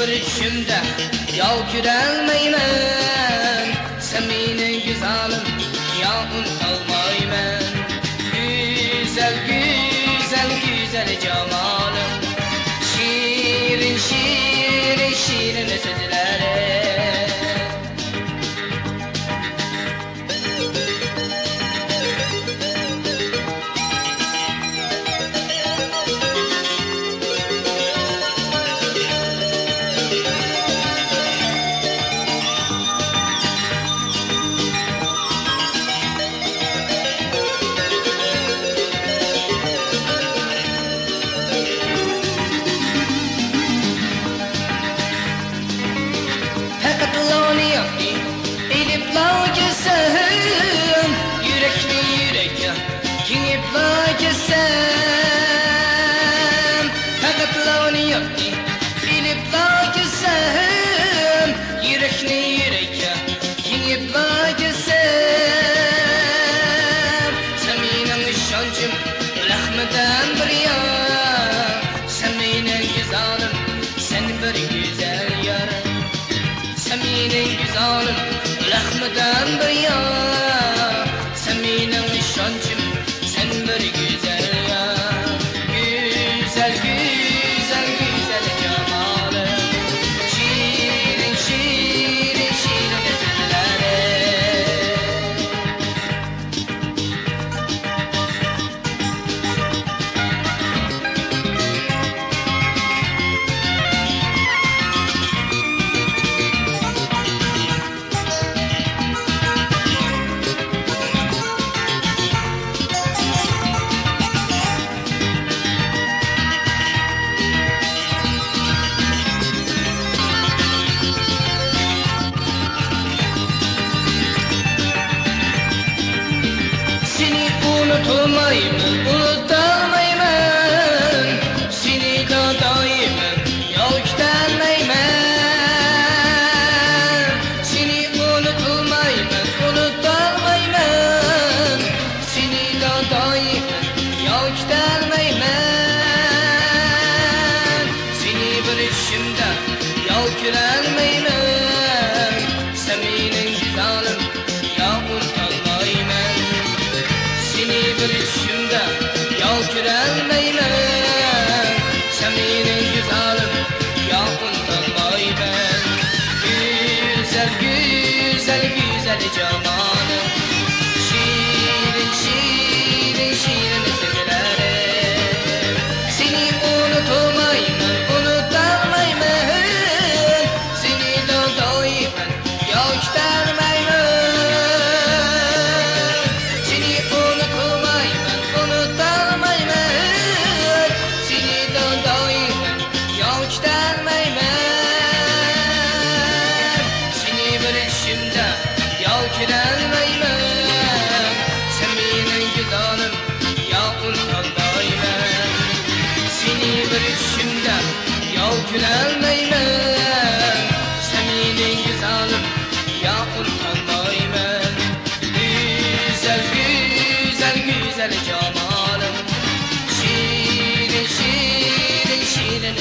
bir içimde yol görelmeymen. Sen benim güzelim ya unutalmayman. Güzel güzel güzel cemalım, şirin şirin şirin sözleri. Lehmeden bir ya, sen benim şancım, sen bir güzel ya. Güzel güzel güzel cemalım, şirin şirin şirin sözleri. Unutulmayman, unutalmayman. Seni de daimen yol gidermeyman. Seni unutulmayman, unutalmayman. Seni de daimen yol gidermeyman. Seni bir içimde yol görelmeyman. Sen benim güzelim ya unutalmayman. Seni bir içimde yol görelmeymen. Sen benim güzelim ya unutalmayman. Güzel güzel güzel cemalım, şirin şirin şirin sözleri. Seni unutalmayman, unutalmayman. Seni de daimen yol gidermeyman. Yol görelmeymen, sen benim güzelim ya unutalmayman. Seni bir içimde yol görelmeymen, sen benim güzelim ya unutalmayman. Güzel güzel güzel cemalım, şirin şirin şirin